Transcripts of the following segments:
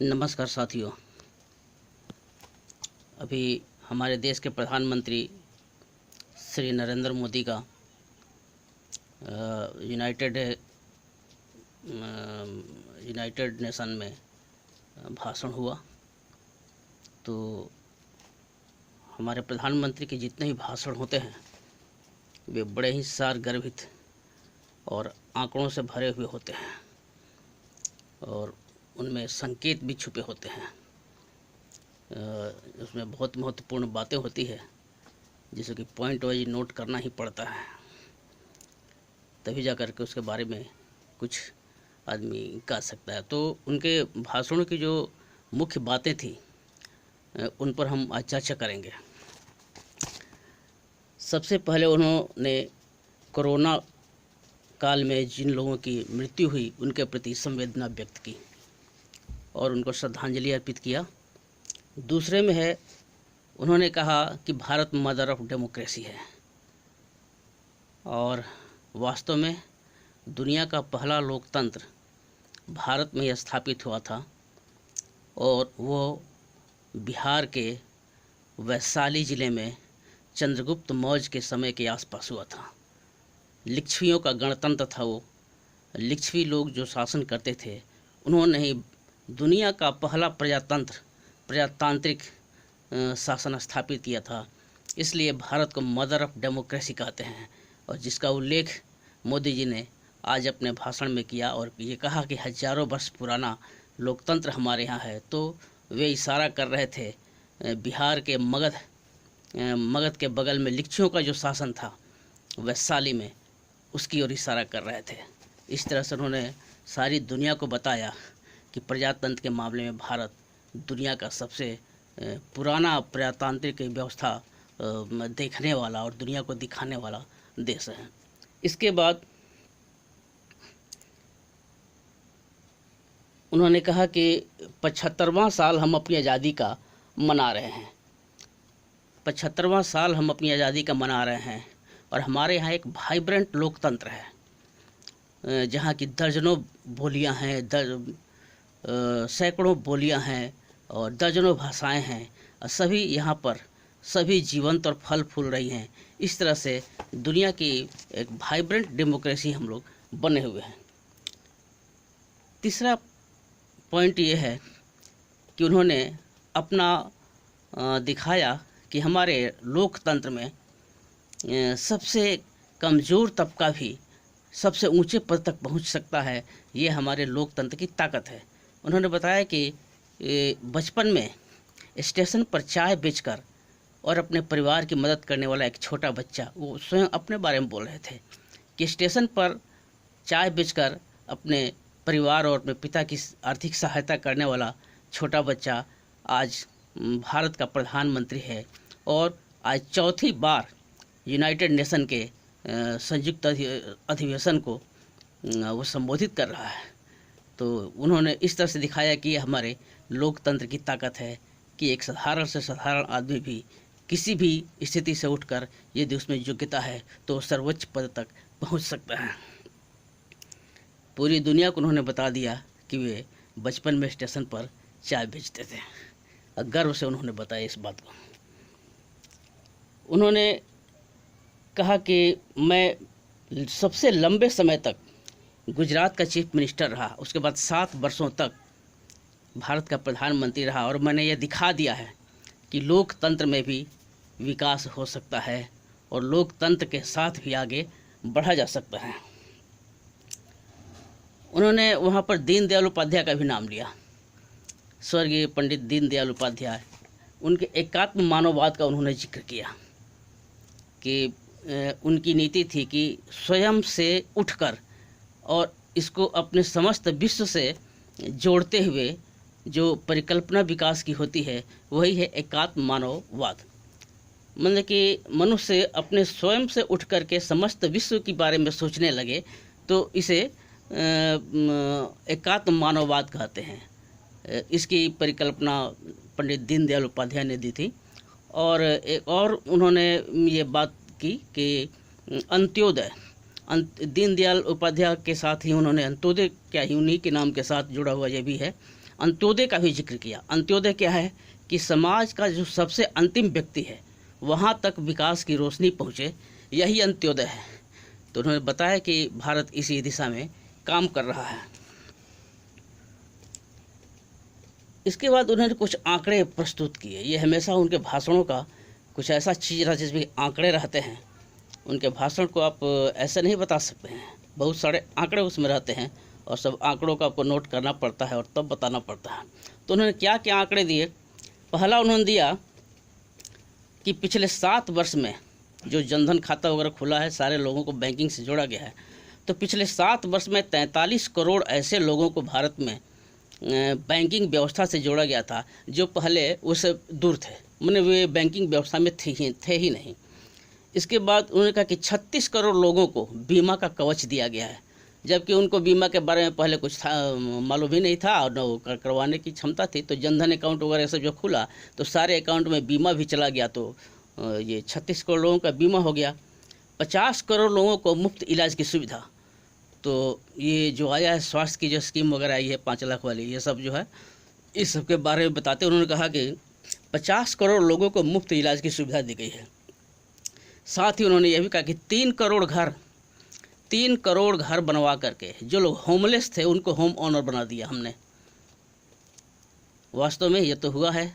नमस्कार साथियों। अभी हमारे देश के प्रधानमंत्री श्री नरेंद्र मोदी का यूनाइटेड नेशन में भाषण हुआ। तो हमारे प्रधानमंत्री के जितने ही भाषण होते हैं वे बड़े ही सारगर्भित और आंकड़ों से भरे हुए होते हैं और उनमें संकेत भी छुपे होते हैं। उसमें बहुत महत्वपूर्ण बातें होती है जिसे कि पॉइंट वाइज नोट करना ही पड़ता है, तभी जा कर के उसके बारे में कुछ आदमी कह सकता है। तो उनके भाषणों की जो मुख्य बातें थी उन पर हम आज चर्चा करेंगे। सबसे पहले उन्होंने कोरोना काल में जिन लोगों की मृत्यु हुई उनके प्रति संवेदना व्यक्त की और उनको श्रद्धांजलि अर्पित किया। दूसरे में है, उन्होंने कहा कि भारत मदर ऑफ डेमोक्रेसी है और वास्तव में दुनिया का पहला लोकतंत्र भारत में ही स्थापित हुआ था और वो बिहार के वैशाली ज़िले में चंद्रगुप्त मौर्य के समय के आसपास हुआ था। लिच्छवियों का गणतंत्र था वो। लिच्छवी लोग जो शासन करते थे उन्होंने ही दुनिया का पहला प्रजातांत्रिक शासन स्थापित किया था। इसलिए भारत को मदर ऑफ डेमोक्रेसी कहते हैं और जिसका उल्लेख मोदी जी ने आज अपने भाषण में किया और ये कहा कि हजारों वर्ष पुराना लोकतंत्र हमारे यहाँ है। तो वे इशारा कर रहे थे बिहार के मगध के बगल में लिच्छवियों का जो शासन था वैशाली में, उसकी ओर इशारा कर रहे थे। इस तरह से उन्होंने सारी दुनिया को बताया कि प्रजातंत्र के मामले में भारत दुनिया का सबसे पुराना प्रजातांत्रिक व्यवस्था देखने वाला और दुनिया को दिखाने वाला देश है। इसके बाद उन्होंने कहा कि 75वां साल हम अपनी आज़ादी का मना रहे हैं। 75वां साल हम अपनी आज़ादी का मना रहे हैं और हमारे यहाँ एक वाइब्रेंट लोकतंत्र है जहाँ की दर्जनों बोलियाँ हैं, सैकड़ों बोलियाँ हैं और दर्जनों भाषाएं हैं और सभी यहाँ पर सभी जीवंत और फल फूल रही हैं। इस तरह से दुनिया की एक वाइब्रेंट डेमोक्रेसी हम लोग बने हुए हैं। तीसरा पॉइंट ये है कि उन्होंने अपना दिखाया कि हमारे लोकतंत्र में सबसे कमज़ोर तबका भी सबसे ऊंचे पद तक पहुंच सकता है। ये हमारे लोकतंत्र की ताकत है। उन्होंने बताया कि बचपन में स्टेशन पर चाय बेचकर और अपने परिवार की मदद करने वाला एक छोटा बच्चा, वो स्वयं अपने बारे में बोल रहे थे कि स्टेशन पर चाय बेचकर अपने परिवार और अपने पिता की आर्थिक सहायता करने वाला छोटा बच्चा आज भारत का प्रधानमंत्री है और आज चौथी बार यूनाइटेड नेशन के संयुक्त अधिवेशन को वो संबोधित कर रहा है। तो उन्होंने इस तरह से दिखाया कि हमारे लोकतंत्र की ताकत है कि एक साधारण से साधारण आदमी भी किसी भी स्थिति से उठकर यदि उसमें योग्यता है तो सर्वोच्च पद तक पहुंच सकता है। पूरी दुनिया को उन्होंने बता दिया कि वे बचपन में स्टेशन पर चाय बेचते थे और गर्व से उन्होंने बताया इस बात को। उन्होंने कहा कि मैं सबसे लंबे समय तक गुजरात का चीफ मिनिस्टर रहा, उसके बाद 7 वर्षों तक भारत का प्रधानमंत्री रहा और मैंने ये दिखा दिया है कि लोकतंत्र में भी विकास हो सकता है और लोकतंत्र के साथ भी आगे बढ़ा जा सकता है। उन्होंने वहाँ पर दीनदयाल उपाध्याय का भी नाम लिया। स्वर्गीय पंडित दीनदयाल उपाध्याय, उनके एकात्म मानववाद का उन्होंने जिक्र किया कि उनकी नीति थी कि स्वयं से उठकर और इसको अपने समस्त विश्व से जोड़ते हुए जो परिकल्पना विकास की होती है वही है एकात्म मानववाद। मतलब कि मनुष्य अपने स्वयं से उठ कर के समस्त विश्व के बारे में सोचने लगे तो इसे एकात्म मानववाद कहते हैं। इसकी परिकल्पना पंडित दीनदयाल उपाध्याय ने दी थी। और एक और उन्होंने ये बात की कि अंत्योदय, दीनदयाल उपाध्याय के साथ ही उन्होंने अंत्योदय क्या ही उन्हीं के नाम के साथ जुड़ा हुआ ये भी है। अंत्योदय का भी जिक्र किया। अंत्योदय क्या है कि समाज का जो सबसे अंतिम व्यक्ति है वहाँ तक विकास की रोशनी पहुँचे, यही अंत्योदय है। तो उन्होंने बताया कि भारत इसी दिशा में काम कर रहा है। इसके बाद उन्होंने कुछ आंकड़े प्रस्तुत किए। ये हमेशा उनके भाषणों का कुछ ऐसा चीज़ रहा जिसमें आंकड़े रहते हैं। उनके भाषण को आप ऐसे नहीं बता सकते हैं, बहुत सारे आंकड़े उसमें रहते हैं और सब आंकड़ों को आपको नोट करना पड़ता है और तब बताना पड़ता है। तो उन्होंने क्या क्या आंकड़े दिए। पहला उन्होंने दिया कि पिछले 7 वर्ष में जो जनधन खाता वगैरह खुला है, सारे लोगों को बैंकिंग से जोड़ा गया है, तो पिछले 7 वर्ष में 43 करोड़ ऐसे लोगों को भारत में बैंकिंग व्यवस्था से जोड़ा गया था जो पहले उससे दूर थे, माने वे बैंकिंग व्यवस्था में थे ही नहीं। इसके बाद उन्होंने कहा कि 36 करोड़ लोगों को बीमा का कवच दिया गया है, जबकि उनको बीमा के बारे में पहले कुछ था मालूम ही नहीं था और न करवाने की क्षमता थी। तो जनधन अकाउंट वगैरह सब जो खुला तो सारे अकाउंट में बीमा भी चला गया, तो ये 36 करोड़ लोगों का बीमा हो गया। 50 करोड़ लोगों को मुफ्त इलाज की सुविधा। तो ये जो आया है स्वास्थ्य की जो स्कीम वगैरह आई है 5 लाख वाली, ये सब जो है इस सब के बारे में बताते उन्होंने कहा कि 50 करोड़ लोगों को मुफ्त इलाज की सुविधा दी गई है। साथ ही उन्होंने यह भी कहा कि 3 करोड़ घर बनवा करके जो लोग होमलेस थे उनको होम ऑनर बना दिया हमने। वास्तव में ये तो हुआ है।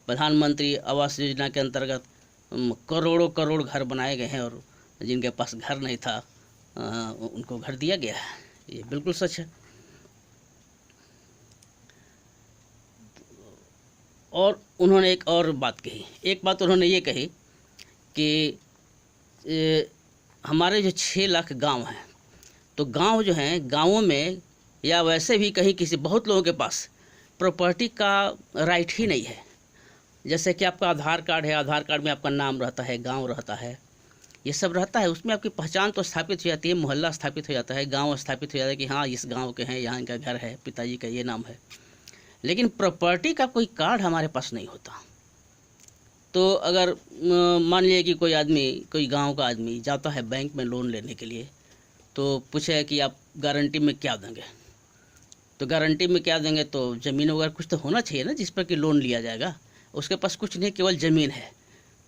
प्रधानमंत्री आवास योजना के अंतर्गत करोड़ घर बनाए गए हैं और जिनके पास घर नहीं था उनको घर दिया गया है। ये बिल्कुल सच है। और उन्होंने एक और बात कही। एक बात उन्होंने ये कही कि हमारे जो 6 लाख गांव हैं, तो गांव जो हैं, गांवों में या वैसे भी कहीं किसी बहुत लोगों के पास प्रॉपर्टी का राइट ही नहीं है। जैसे कि आपका आधार कार्ड है, आधार कार्ड में आपका नाम रहता है, गांव रहता है, ये सब रहता है, उसमें आपकी पहचान तो स्थापित हो जाती है, मोहल्ला स्थापित हो जाता है, गांव स्थापित हो जाता है कि हाँ इस गांव के हैं, यहाँ इनका घर है, पिताजी का ये नाम है। लेकिन प्रॉपर्टी का कोई कार्ड हमारे पास नहीं होता। तो अगर मान लिया कि कोई आदमी, कोई गांव का आदमी जाता है बैंक में लोन लेने के लिए, तो पूछे कि आप गारंटी में क्या देंगे, तो गारंटी में क्या देंगे, तो ज़मीन वगैरह कुछ तो होना चाहिए ना जिस पर कि लोन लिया जाएगा। उसके पास कुछ नहीं, केवल ज़मीन है।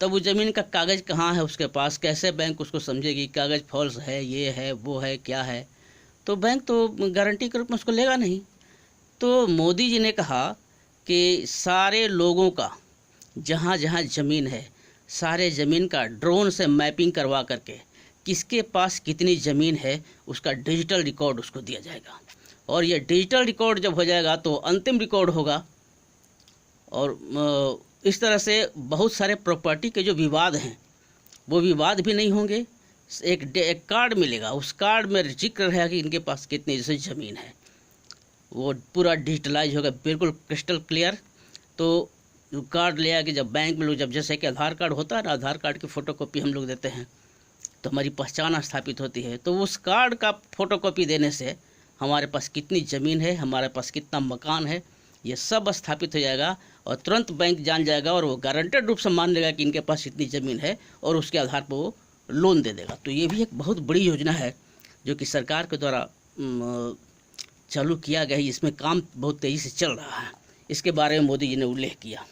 तब वो ज़मीन का कागज़ कहाँ है उसके पास, कैसे बैंक उसको समझेगी कागज़ फॉल्स है, ये है, वो है, क्या है। तो बैंक तो गारंटी के रूप में उसको लेगा नहीं। तो मोदी जी ने कहा कि सारे लोगों का जहाँ जहाँ ज़मीन है, सारे ज़मीन का ड्रोन से मैपिंग करवा करके किसके पास कितनी ज़मीन है उसका डिजिटल रिकॉर्ड उसको दिया जाएगा। और ये डिजिटल रिकॉर्ड जब हो जाएगा तो अंतिम रिकॉर्ड होगा। और इस तरह से बहुत सारे प्रॉपर्टी के जो विवाद हैं वो विवाद भी नहीं होंगे। एक कार्ड मिलेगा, उस कार्ड में जिक्र रहेगा कि इनके पास कितनी जैसे ज़मीन है, वो पूरा डिजिटलाइज होगा, बिल्कुल क्रिस्टल क्लियर। तो कार्ड ले आके जब बैंक में लोग, जब जैसे कि आधार कार्ड होता है ना, आधार कार्ड की फ़ोटोकॉपी हम लोग देते हैं तो हमारी पहचान स्थापित होती है। तो उस कार्ड का फ़ोटोकॉपी देने से हमारे पास कितनी ज़मीन है, हमारे पास कितना मकान है, ये सब स्थापित हो जाएगा और तुरंत बैंक जान जाएगा और वो गारंटेड रूप से मान लेगा कि इनके पास इतनी ज़मीन है और उसके आधार पर वो लोन दे देगा। तो ये भी एक बहुत बड़ी योजना है जो कि सरकार के द्वारा चालू किया गया है। इसमें काम बहुत तेज़ी से चल रहा है। इसके बारे में मोदी जी ने उल्लेख किया।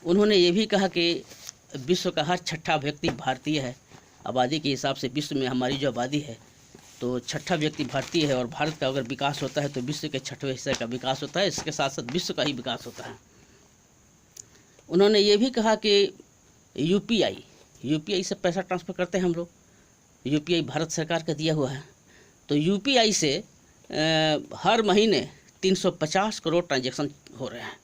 उन्होंने ये भी कहा कि विश्व का हर 6ठा व्यक्ति भारतीय है। आबादी के हिसाब से विश्व में हमारी जो आबादी है तो 6ठा व्यक्ति भारतीय है और भारत का अगर विकास होता है तो विश्व के 6वें हिस्से का विकास होता है। इसके साथ साथ विश्व का ही विकास होता है। उन्होंने ये भी कहा कि यूपीआई से पैसा ट्रांसफ़र करते हैं हम लोग। यूपीआई भारत सरकार का दिया हुआ है। तो यूपीआई से हर महीने 350 करोड़ ट्रांजैक्शन हो रहे हैं।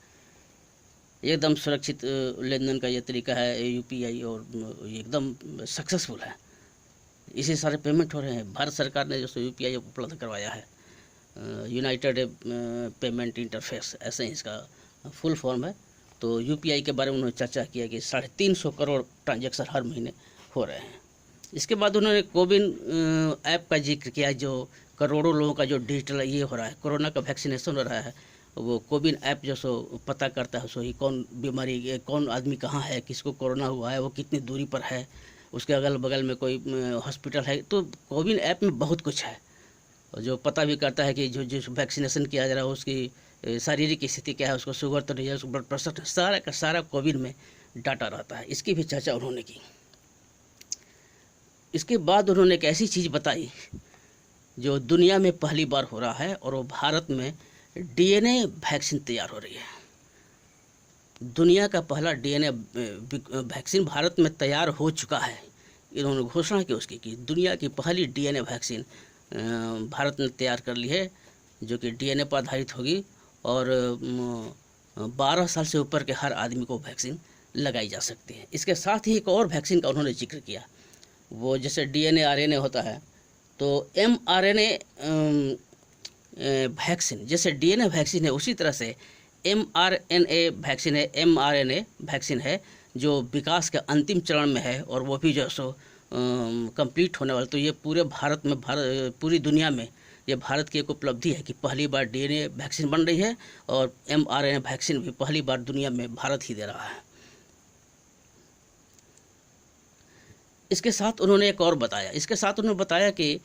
एकदम सुरक्षित लेन देन का ये तरीका है यूपीआई और एकदम सक्सेसफुल है। इसी सारे पेमेंट हो रहे हैं। भारत सरकार ने जो यूपीआई उपलब्ध करवाया है, यूनाइटेड पेमेंट इंटरफेस, ऐसे ही इसका फुल फॉर्म है। तो यूपीआई के बारे में उन्होंने चर्चा किया कि 350 करोड़ ट्रांजैक्शन हर महीने हो रहे हैं। इसके बाद उन्होंने कोविन ऐप का जिक्र किया, जो करोड़ों लोगों का जो डिजिटल ये हो रहा है, कोरोना का वैक्सीनेशन हो रहा है, वो कोविन ऐप जो सो पता करता है सो ही कौन बीमारी, कौन आदमी कहाँ है, किसको कोरोना हुआ है, वो कितनी दूरी पर है, उसके अगल बगल में कोई हॉस्पिटल है। तो कोविन ऐप में बहुत कुछ है। जो पता भी करता है कि जो वैक्सीनेशन किया जा रहा है उसकी शारीरिक स्थिति क्या है, उसको शुगर तो नहीं है, उसको ब्लड प्रेशर, सारा का सारा कोविड में डाटा रहता है। इसकी भी चर्चा उन्होंने की। इसके बाद उन्होंने एक ऐसी चीज़ बताई जो दुनिया में पहली बार हो रहा है, और वो भारत में डीएनए वैक्सीन तैयार हो रही है। दुनिया का पहला डीएनए वैक्सीन भारत में तैयार हो चुका है। इन्होंने घोषणा की उसकी कि दुनिया की पहली डीएनए वैक्सीन भारत ने तैयार कर ली है, जो कि डीएनए पर आधारित होगी, और 12 साल से ऊपर के हर आदमी को वैक्सीन लगाई जा सकती है। इसके साथ ही एक और वैक्सीन का उन्होंने जिक्र किया, वो जैसे डीएनए आरएनए होता है, तो एमआरएनए वैक्सीन, जैसे डीएनए वैक्सीन है उसी तरह से एमआरएनए वैक्सीन है, एमआरएनए वैक्सीन है जो विकास के अंतिम चरण में है, और वो भी जो सो कंप्लीट होने वाला। तो ये पूरे भारत में, पूरी दुनिया में ये भारत की एक उपलब्धि है कि पहली बार डीएनए वैक्सीन बन रही है, और एमआरएनए वैक्सीन भी पहली बार दुनिया में भारत ही दे रहा है। इसके साथ उन्होंने एक और बताया, कि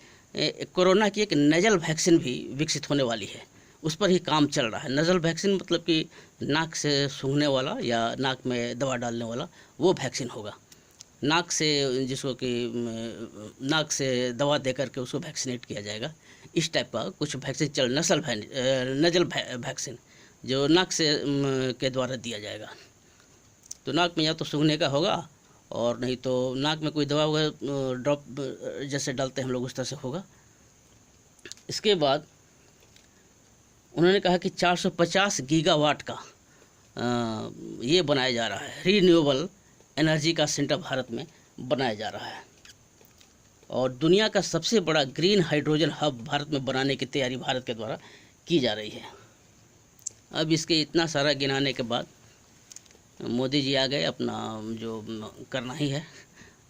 कोरोना की एक नजल वैक्सीन भी विकसित होने वाली है, उस पर ही काम चल रहा है। नजल वैक्सीन मतलब कि नाक से सूंघने वाला या नाक में दवा डालने वाला वो वैक्सीन होगा। नाक से, जिसको कि नाक से दवा दे करके उसको वैक्सीनेट किया जाएगा, इस टाइप का कुछ वैक्सीन नजल वैक्सीन जो नाक से के द्वारा दिया जाएगा। तो नाक में या तो सूंघने का होगा, और नहीं तो नाक में कोई दवा वगैरह ड्रॉप जैसे डालते हैं हम लोग उस तरह से होगा। इसके बाद उन्होंने कहा कि 450 गीगावाट का ये बनाया जा रहा है, रीन्यूएबल एनर्जी का सेंटर भारत में बनाया जा रहा है, और दुनिया का सबसे बड़ा ग्रीन हाइड्रोजन हब भारत में बनाने की तैयारी भारत के द्वारा की जा रही है। अब इसके इतना सारा गिनाने के बाद मोदी जी आ गए। अपना जो करना ही है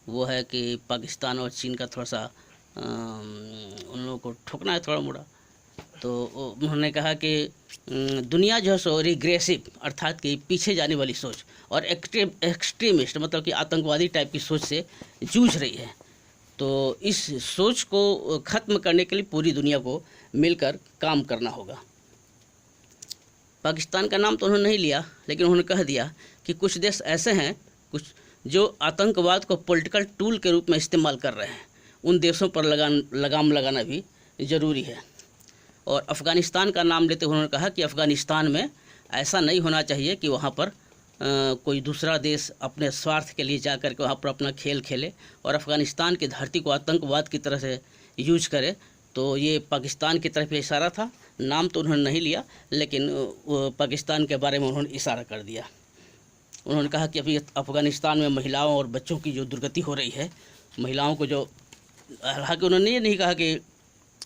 वो है कि पाकिस्तान और चीन का थोड़ा सा उन लोगों को ठोकना है थोड़ा मोड़ा। तो उन्होंने कहा कि दुनिया जो है सो रिग्रेसिव, अर्थात कि पीछे जाने वाली सोच, और एक्सट्रीमिस्ट मतलब कि आतंकवादी टाइप की सोच से जूझ रही है। तो इस सोच को ख़त्म करने के लिए पूरी दुनिया को मिलकर काम करना होगा। पाकिस्तान का नाम तो उन्होंने नहीं लिया, लेकिन उन्होंने कह दिया कि कुछ देश ऐसे हैं कुछ जो आतंकवाद को पॉलिटिकल टूल के रूप में इस्तेमाल कर रहे हैं, उन देशों पर लगाम लगाना भी ज़रूरी है। और अफ़गानिस्तान का नाम लेते हुए उन्होंने कहा कि अफ़गानिस्तान में ऐसा नहीं होना चाहिए कि वहाँ पर कोई दूसरा देश अपने स्वार्थ के लिए जाकर के वहाँ पर अपना खेल खेले और अफ़गानिस्तान की धरती को आतंकवाद की तरह से यूज करे। तो ये पाकिस्तान की तरफ इशारा था। नाम तो उन्होंने नहीं लिया, लेकिन पाकिस्तान के बारे में उन्होंने इशारा कर दिया। उन्होंने कहा कि अभी अफ़गानिस्तान में महिलाओं और बच्चों की जो दुर्गति हो रही है, महिलाओं को जो, हालांकि उन्होंने ये नहीं कहा कि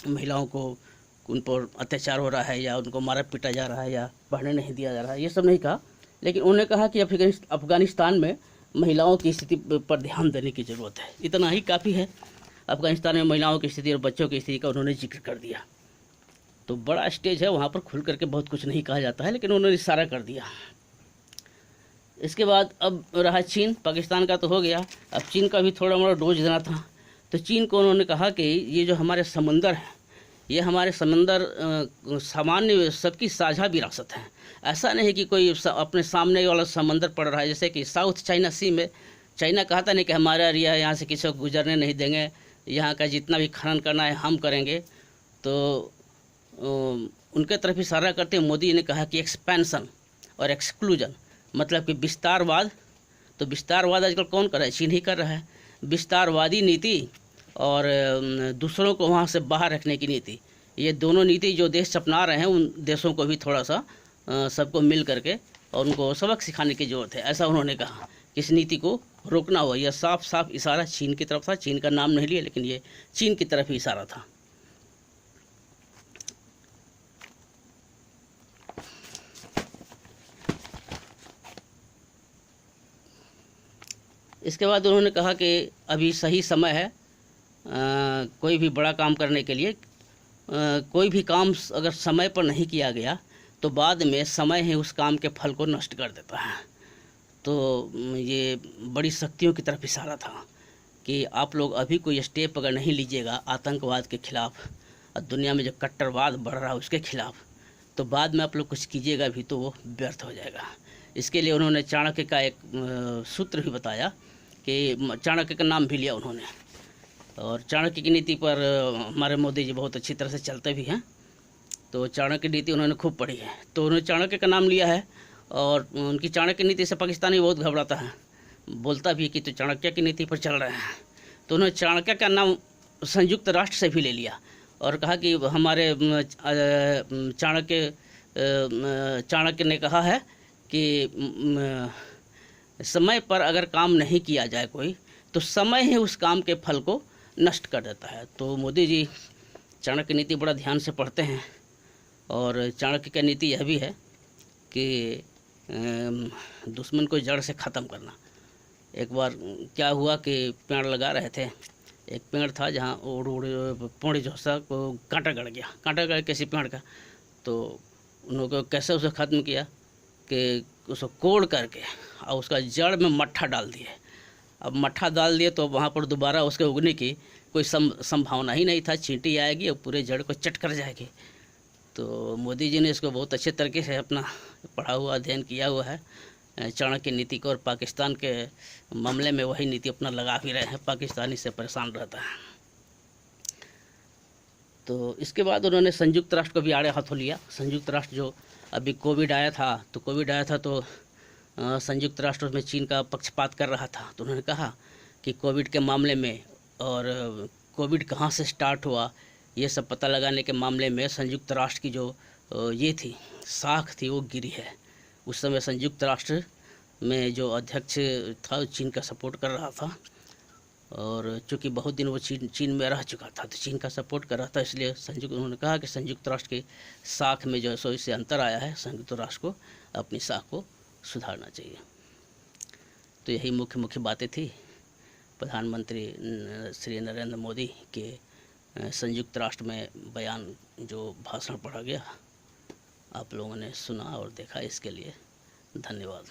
महिलाओं को उन पर अत्याचार हो रहा है या उनको मारा पीटा जा रहा है या पढ़ने नहीं दिया जा रहा है, ये सब नहीं कहा, लेकिन उन्होंने कहा कि अफ़गानिस्तान में महिलाओं की स्थिति पर ध्यान देने की ज़रूरत है। इतना ही काफ़ी है। अफ़गानिस्तान में महिलाओं की स्थिति और बच्चों की स्थिति का उन्होंने जिक्र कर दिया। तो बड़ा स्टेज है, वहाँ पर खुल करके बहुत कुछ नहीं कहा जाता है, लेकिन उन्होंने इशारा कर दिया। इसके बाद अब रहा चीन। पाकिस्तान का तो हो गया, अब चीन का भी थोड़ा मोड़ा डोज देना था। तो चीन को उन्होंने कहा कि ये जो हमारे समंदर हैं, ये हमारे समंदर सामान्य सबकी साझा विरासत है। ऐसा नहीं कि कोई अपने सामने वाला समंदर पड़ रहा है, जैसे कि साउथ चाइना सी में चाइना कहता नहीं कि हमारा एरिया, यहाँ से किसी को गुजरने नहीं देंगे, यहाँ का जितना भी खनन करना है हम करेंगे। तो उनके तरफ इशारा करते मोदी ने कहा कि एक्सपेंशन और एक्सक्लूजन मतलब कि विस्तारवाद। तो विस्तारवाद आजकल कौन कर रहा है? चीन ही कर रहा है। विस्तारवादी नीति और दूसरों को वहाँ से बाहर रखने की नीति, ये दोनों नीति जो देश अपना रहे हैं, उन देशों को भी थोड़ा सा सबको मिल करके और उनको सबक सिखाने की ज़रूरत है, ऐसा उन्होंने कहा कि इस नीति को रोकना हुआ। यह साफ साफ इशारा चीन की तरफ था। चीन का नाम नहीं लिया, लेकिन ये चीन की तरफ ही इशारा था। इसके बाद उन्होंने कहा कि अभी सही समय है कोई भी बड़ा काम करने के लिए। कोई भी काम अगर समय पर नहीं किया गया तो बाद में समय ही उस काम के फल को नष्ट कर देता है। तो ये बड़ी शक्तियों की तरफ इशारा था कि आप लोग अभी कोई स्टेप अगर नहीं लीजिएगा आतंकवाद के खिलाफ, और दुनिया में जो कट्टरवाद बढ़ रहा है उसके खिलाफ, तो बाद में आप लोग कुछ कीजिएगा भी तो वो व्यर्थ हो जाएगा। इसके लिए उन्होंने चाणक्य का एक सूत्र भी बताया कि चाणक्य का नाम भी लिया उन्होंने, और चाणक्य की नीति पर हमारे मोदी जी बहुत अच्छी तरह से चलते भी हैं। तो चाणक्य नीति उन्होंने खूब पढ़ी है, तो उन्होंने चाणक्य का नाम लिया है। और उनकी चाणक्य नीति से पाकिस्तानी बहुत घबराता है, बोलता भी है कि तो चाणक्य की नीति पर चल रहे हैं। तो उन्होंने चाणक्य का नाम संयुक्त राष्ट्र से भी ले लिया और कहा कि हमारे चाणक्य ने कहा है कि समय पर अगर काम नहीं किया जाए कोई, तो समय ही उस काम के फल को नष्ट कर देता है। तो मोदी जी चाणक्य नीति बड़ा ध्यान से पढ़ते हैं, और चाणक्य की नीति यह भी है कि दुश्मन को जड़ से ख़त्म करना। एक बार क्या हुआ कि पेड़ लगा रहे थे, एक पेड़ था जहाँ पौड़ी झोसा को कांटा गड़ गया, कांटा गड़ किसी पेड़ का। तो उन्होंने कैसे उसे ख़त्म किया कि उसको कोड़ करके और उसका जड़ में मट्ठा डाल दिए। अब मट्ठा डाल दिए तो वहाँ पर दोबारा उसके उगने की कोई संभावना ही नहीं था, चींटी आएगी और पूरे जड़ को चट कर जाएगी। तो मोदी जी ने इसको बहुत अच्छे तरीके से अपना पढ़ा हुआ अध्ययन किया हुआ है चाणक्य नीति को, और पाकिस्तान के मामले में वही नीति अपना लगा भी रहे हैं, पाकिस्तानी से परेशान रहता है। तो इसके बाद उन्होंने संयुक्त राष्ट्र को भी आड़े हाथों लिया। संयुक्त राष्ट्र जो अभी कोविड आया था तो संयुक्त राष्ट्र में चीन का पक्षपात कर रहा था। तो उन्होंने कहा कि कोविड के मामले में और कोविड कहाँ से स्टार्ट हुआ ये सब पता लगाने के मामले में संयुक्त राष्ट्र की जो ये थी साख थी वो गिरी है। उस समय संयुक्त राष्ट्र में जो अध्यक्ष था चीन का सपोर्ट कर रहा था, और चूँकि बहुत दिन वो चीन में रह चुका था तो चीन का सपोर्ट कर रहा था, इसलिए उन्होंने कहा कि संयुक्त राष्ट्र की साख में जो सो इससे अंतर आया है, संयुक्त राष्ट्र को अपनी साख को सुधारना चाहिए। तो यही मुख्य बातें थी प्रधानमंत्री श्री नरेंद्र मोदी के संयुक्त राष्ट्र में बयान जो भाषण पढ़ा गया, आप लोगों ने सुना और देखा, इसके लिए धन्यवाद।